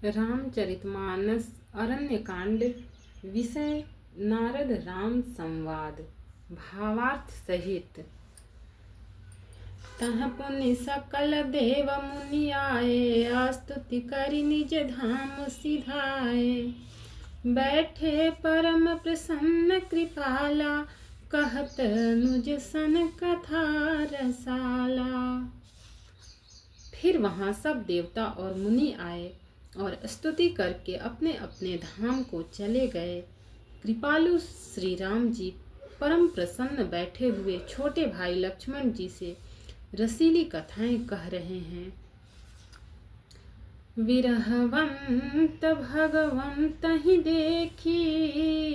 रामचरितमानस अरण्यकांड। विषय नारद राम संवाद। भावार्थ सहित। तह पुनि सकल देव मुनि आए, स्तुति करि निज धाम सिधाए। बैठे परम प्रसन्न कृपाला, कहत अनुज सन कथा रसाला। फिर वहाँ सब देवता और मुनि आए और स्तुति करके अपने अपने धाम को चले गए। कृपालु श्री राम जी परम प्रसन्न बैठे हुए छोटे भाई लक्ष्मण जी से रसीली कथाएं कह रहे हैं। विरहवंत भगवंत ही देखी,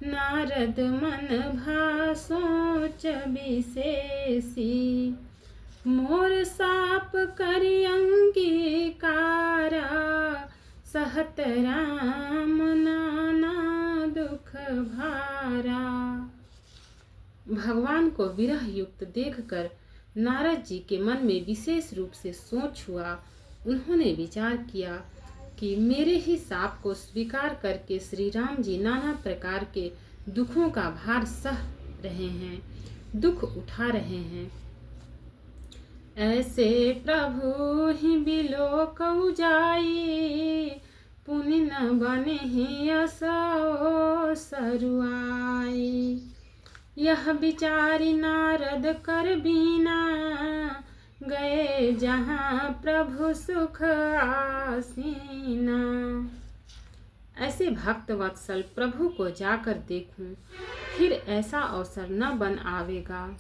नारद मन भा सोच विशेषी। मोर साप करि अंगीकारा, सहत राम नाना दुख भारा। भगवान को विरह युक्त देखकर नारद जी के मन में विशेष रूप से सोच हुआ। उन्होंने विचार किया कि मेरे ही साप को स्वीकार करके श्री राम जी नाना प्रकार के दुखों का भार सह रहे हैं, दुख उठा रहे हैं। ऐसे प्रभु ही बिलोकउ जाई, पुनि न बने ही असो सरुआई। यह विचारी नारद कर बीना, गए जहाँ प्रभु सुख आसीना। ऐसे भक्त वत्सल प्रभु को जाकर देखूं, फिर ऐसा अवसर न बन आवेगा।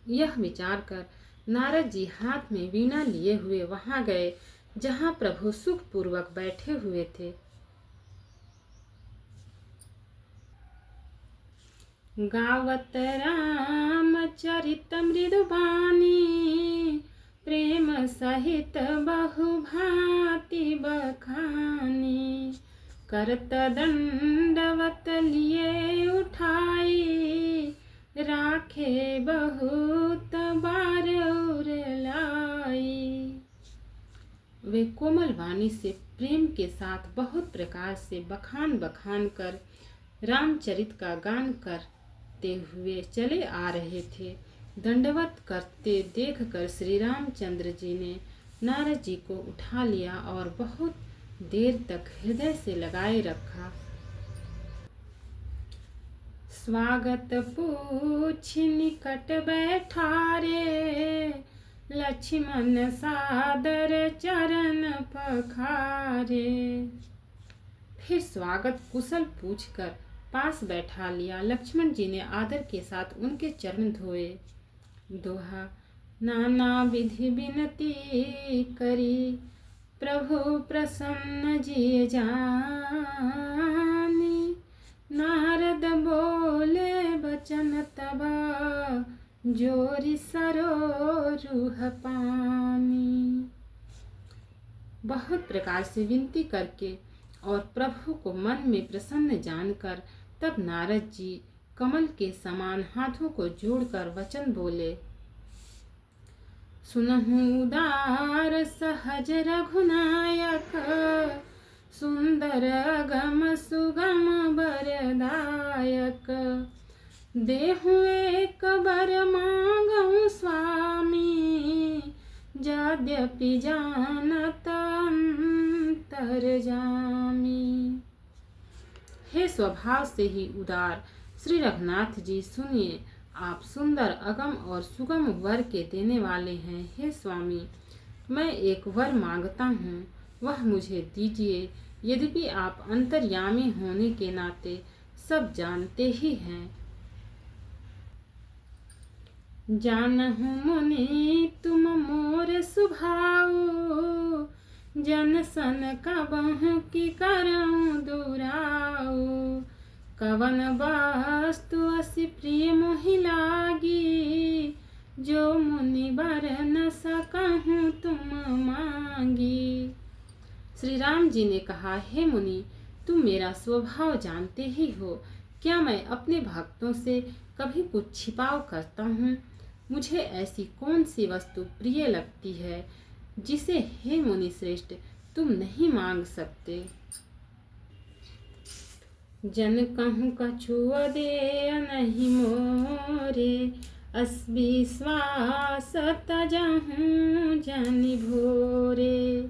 यह विचार कर नारद जी हाथ में वीणा लिए हुए वहां गए जहां प्रभु सुख पूर्वक बैठे हुए थे। गावत रामचरित मृदुबानी, प्रेम सहित बहु भांति बखानी। करत दंडवत लिए उठाई, राखे बहुत बार उरलाई। वे कोमल वाणी से प्रेम के साथ बहुत प्रकार से बखान बखान कर रामचरित का गान करते हुए चले आ रहे थे। दंडवत करते देखकर श्री रामचंद्र जी ने नारद जी को उठा लिया और बहुत देर तक हृदय से लगाए रखा। स्वागत पूछ निकट बैठारे, लक्ष्मण सादर चरण पखारे। फिर स्वागत कुशल पूछकर पास बैठा लिया। लक्ष्मण जी ने आदर के साथ उनके चरण धोए। दोहा। नाना विधि विनती करी, प्रभु प्रसन्न जिय जानी। नारद बोले बचन तब, जोरि सरोरुह पानी। बहुत प्रकार से विनती करके और प्रभु को मन में प्रसन्न जानकर तब नारद जी कमल के समान हाथों को जोड़कर वचन बोले। सुनहु उदार सहज रघुनायक, सुंदर अगम सुगम बरदायक। देहु एक बर मांगहु स्वामी, यद्यपि जानत अंतर्यामी। हे स्वभाव से ही उदार श्री रघुनाथ जी, सुनिए, आप सुंदर अगम और सुगम वर के देने वाले हैं। हे स्वामी, मैं एक वर मांगता हूँ, वह मुझे दीजिए। यद्यपि आप अंतर्यामी होने के नाते सब जानते ही हैं। जानहु मुनि तुम मोर सुभाऊ, जन सन कबहु की करऊं दुराऊ। कवन वस्तु अति प्रिय मोहि लागी, जो मुनि बर न सकहूं तुम मांगी। श्री राम जी ने कहा, हे मुनि, तुम मेरा स्वभाव जानते ही हो। क्या मैं अपने भक्तों से कभी कुछ छिपाव करता हूँ? मुझे ऐसी कौन सी वस्तु प्रिय लगती है जिसे हे मुनि श्रेष्ठ तुम नहीं मांग सकते। जन कहूँ कछुआ दे नहीं मोरे, अस विश्वास तजहूँ जन भोरे।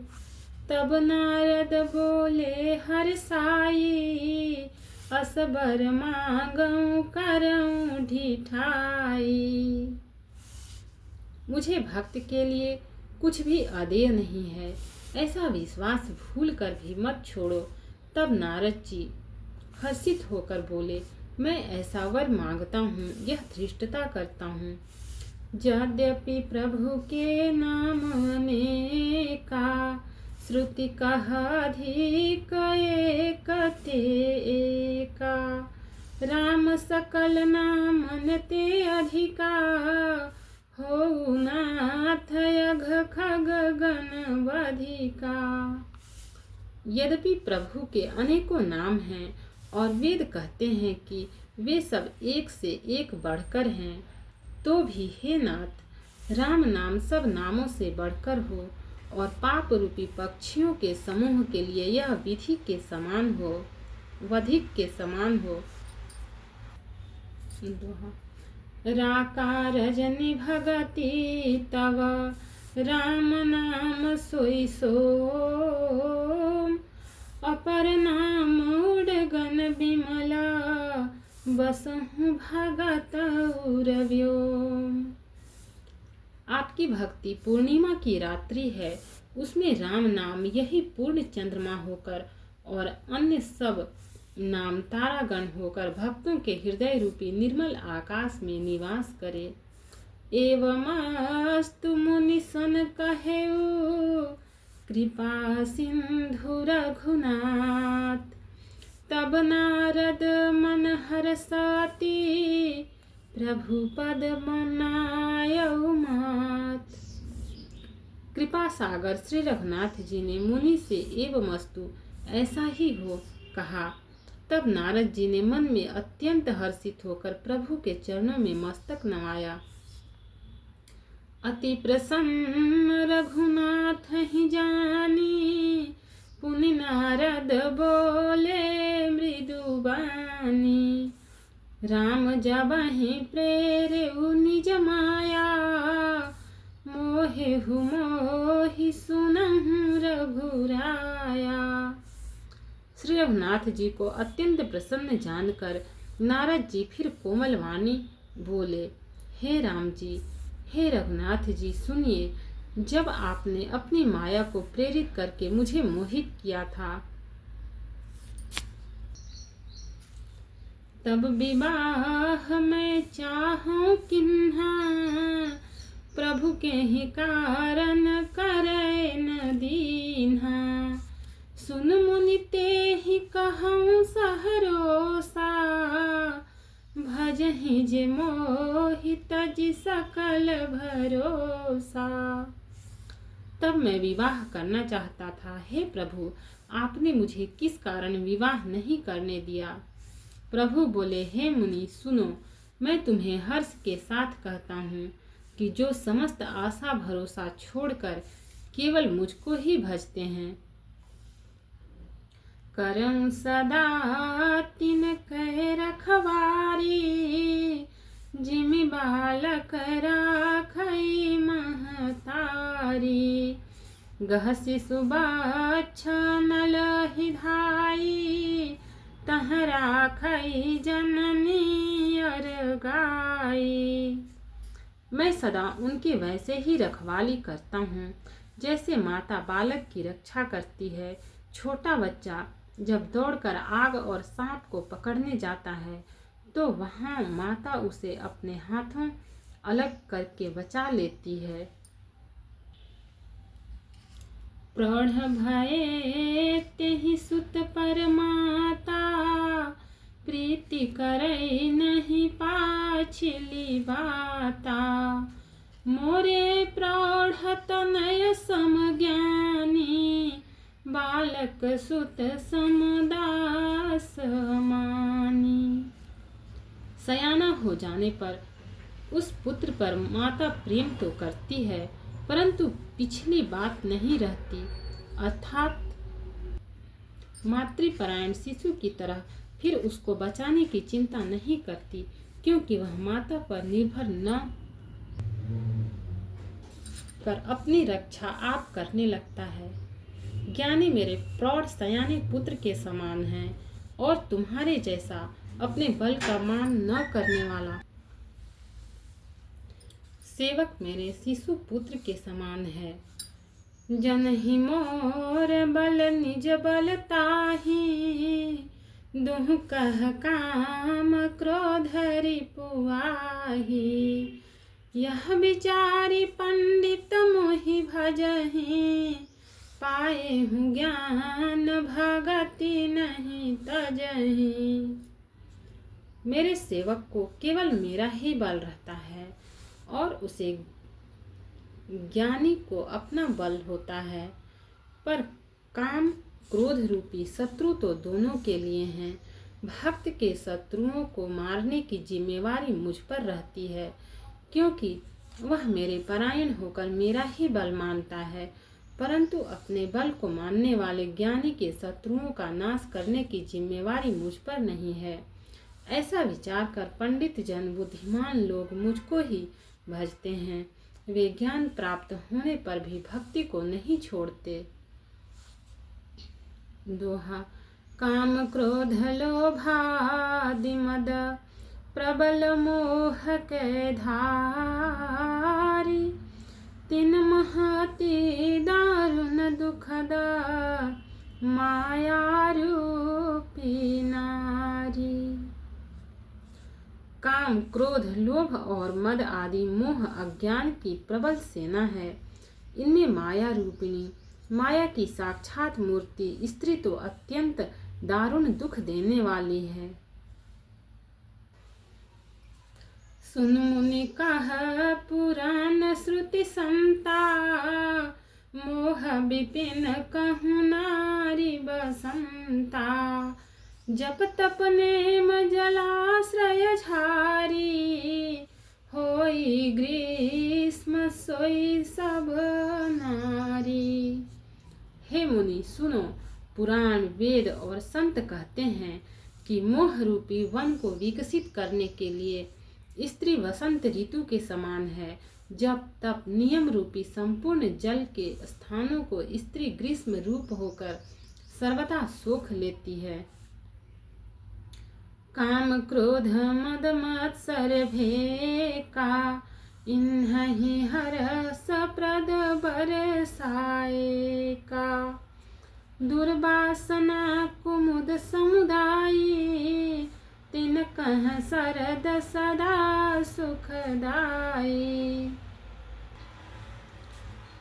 तब नारद बोले हरसाई, असबर मांगऊँ करऊँ ढिठाई। मुझे भक्त के लिए कुछ भी अदेय नहीं है, ऐसा विश्वास भूल कर भी मत छोड़ो। तब नारद जी हर्षित होकर बोले, मैं ऐसा वर मांगता हूँ, यह धृष्टता करता हूँ। यद्यपि प्रभु के नाम अनेका, श्रुति कहाधिक एक एका। राम सकल नामन ते अधिका, हो नाथ अघ खग गण बधिका। यद्यपि प्रभु के अनेकों नाम हैं और वेद कहते हैं कि वे सब एक से एक बढ़कर हैं, तो भी हे नाथ राम नाम सब नामों से बढ़कर हो और पाप रूपी पक्षियों के समूह के लिए यह विधि के समान हो, वधिक के समान हो। राकार रजनी भगति तव, राम नाम सोई सोम। अपर नाम उड़गन विमला, बसहु भगत व्योम। आपकी भक्ति पूर्णिमा की रात्रि है, उसमें राम नाम यही पूर्ण चंद्रमा होकर और अन्य सब नाम तारागण होकर भक्तों के हृदय रूपी निर्मल आकाश में निवास करे। एवमस्तु मुनि सन कहेउ, कृपा सिंधु रघुनाथ। तब नारद मन हरसाति, प्रभु पद मनायउ मात। कृपा सागर श्री रघुनाथ जी ने मुनि से एवमस्तु ऐसा ही हो कहा। तब नारद जी ने मन में अत्यंत हर्षित होकर प्रभु के चरणों में मस्तक नवाया। अति प्रसन्न रघुनाथ ही जानी, पुनि नारद बोले मृदु बानी। राम जबहि प्रेरउ निज माया, मोहेहु मोहि सुनहु रघुराया। श्री रघुनाथ जी को अत्यंत प्रसन्न जानकर नारद जी फिर कोमल वाणी बोले, हे राम जी, हे रघुनाथ जी सुनिए। जब आपने अपनी माया को प्रेरित करके मुझे मोहित किया था, तब विवाह मैं चाहूं किन्हा, प्रभु के ही कारण करे न दीन्हा। सुन मुनि ते ही कहूँ सहरोसा, भजहि जे मोहि तजि सकल भरोसा। तब मैं विवाह करना चाहता था, हे प्रभु आपने मुझे किस कारण विवाह नहीं करने दिया। प्रभु बोले, हे मुनि सुनो, मैं तुम्हें हर्ष के साथ कहता हूँ कि जो समस्त आशा भरोसा छोड़कर केवल मुझको ही भजते हैं, करऊं सदा तिन कह रखवारी। जिमि बालक राखई महतारी, गह शिशु नल हिधाई। तह राखई जननी अर गाई। मैं सदा उनके वैसे ही रखवाली करता हूँ जैसे माता बालक की रक्षा करती है। छोटा बच्चा जब दौड़कर आग और सांप को पकड़ने जाता है तो वहाँ माता उसे अपने हाथों अलग करके बचा लेती है। प्रौढ़ भये तेहि सुत पर माता, प्रीति करई नहीं पाछिली बाता। मोरे प्रौढ़ तनय समज्ञानी, बालक सुत समदास मानी। सयाना हो जाने पर उस पुत्र पर माता प्रेम तो करती है, परंतु पिछली बात नहीं रहती, अर्थात मातृपरायण शिशु की तरह फिर उसको बचाने की चिंता नहीं करती, क्योंकि वह माता पर निर्भर न कर अपनी रक्षा आप करने लगता है। ज्ञानी मेरे प्रौढ़ सयाने पुत्र के समान हैं और तुम्हारे जैसा अपने बल का मान न करने वाला सेवक मेरे शिशु पुत्र के समान है। जनहि मोर बल निज बल ताहि, दुह कह काम क्रोध रिपुआहि। यह विचारी पंडित मोहि भजहि, पाए हूँ ज्ञान भगति नहीं तजहि। मेरे सेवक को केवल मेरा ही बल रहता है और उसे ज्ञानी को अपना बल होता है, पर काम क्रोध रूपी शत्रु तो दोनों के लिए हैं। भक्त के शत्रुओं को मारने की जिम्मेवारी मुझ पर रहती है, क्योंकि वह मेरे परायण होकर मेरा ही बल मानता है, परंतु अपने बल को मानने वाले ज्ञानी के शत्रुओं का नाश करने की जिम्मेवारी मुझ पर नहीं है। ऐसा विचार कर पंडित जन बुद्धिमान लोग मुझको ही भजते हैं। वे ज्ञान प्राप्त होने पर भी भक्ति को नहीं छोड़ते। दोहा। काम क्रोध लोभादि मद, प्रबल मोह के धारी। तीन महती दारुण दुखद, माया रूपी नारी। काम, क्रोध, लोभ और मद आदि मोह अज्ञान की प्रबल सेना है। इनमें माया रूपिणी, माया की साक्षात मूर्ति स्त्री तो अत्यंत दारुण दुख देने वाली है। सुन मुनि कह पुराण श्रुति संता, मोह विपिन कहूँ नारी बसंता। जप तप नेम जलाश्रय झारी, होई ग्रीष्म सोई सब नारी। हे मुनि सुनो, पुराण वेद और संत कहते हैं कि मोह रूपी वन को विकसित करने के लिए स्त्री वसंत ऋतु के समान है। जब तप नियम रूपी संपूर्ण जल के स्थानों को स्त्री ग्रीष्म रूप होकर सर्वदा सोख लेती है। काम क्रोध मद मत्सर भेका, इन्हि हरस प्रद बरसाए का। दुर्वासना कुमुद समुदायी, तिन कह सरद सदा सुखदाई।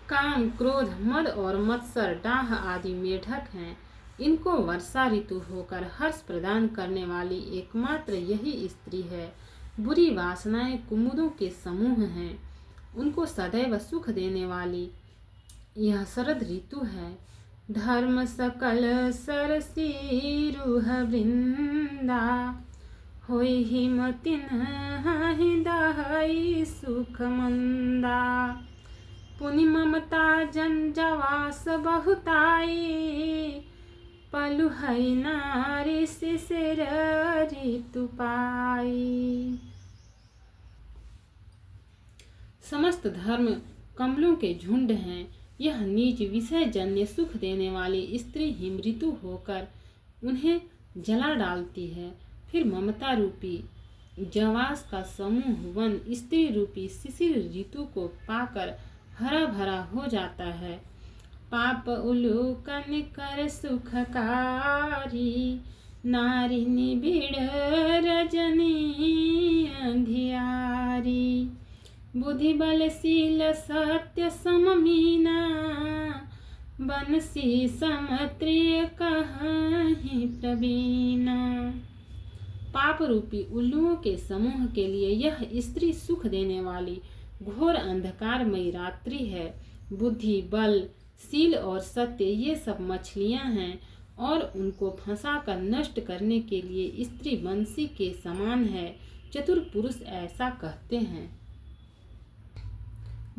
काम, क्रोध, मद और मत्सर डाह आदि मेढक हैं। इनको वर्षा ऋतु होकर हर्ष प्रदान करने वाली एकमात्र यही स्त्री है। बुरी वासनाएं कुमुदों के समूह हैं, उनको सदैव सुख देने वाली यह शरद ऋतु है। धर्म सकल सरसी रूह वृंदा, होई हिमतिन दहई सुख मंदा। पुनि ममता जंजवास बहुताई, पलु हई नारी शिशिर ऋतु पाई। समस्त धर्म कमलों के झुंड हैं। यह नीच विषय जन्य सुख देने वाली स्त्री हिम ऋतु होकर उन्हें जला डालती है। फिर ममता रूपी जवास का समूह वन स्त्री रूपी शिशिर ऋतु को पाकर हरा भरा हो जाता है। पाप उलूकन कर सुखकारी, नारी निबिड़ रजनी अंधियारी। बुद्धि बलशील सत्य सममीना, बनसी समत्रिय कहीं प्रवीणा। पाप रूपी उल्लुओं के समूह के लिए यह स्त्री सुख देने वाली घोर अंधकारमयी रात्रि है। बुद्धि, बल, शील और सत्य ये सब मछलियां हैं और उनको फंसाकर नष्ट करने के लिए स्त्री बंसी के समान है। चतुर पुरुष ऐसा कहते हैं।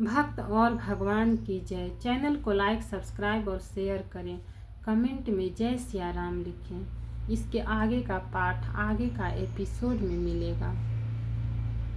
भक्त और भगवान की जय। चैनल को लाइक, सब्सक्राइब और शेयर करें। कमेंट में जय सिया राम लिखें। इसके आगे का पाठ आगे का एपिसोड में मिलेगा।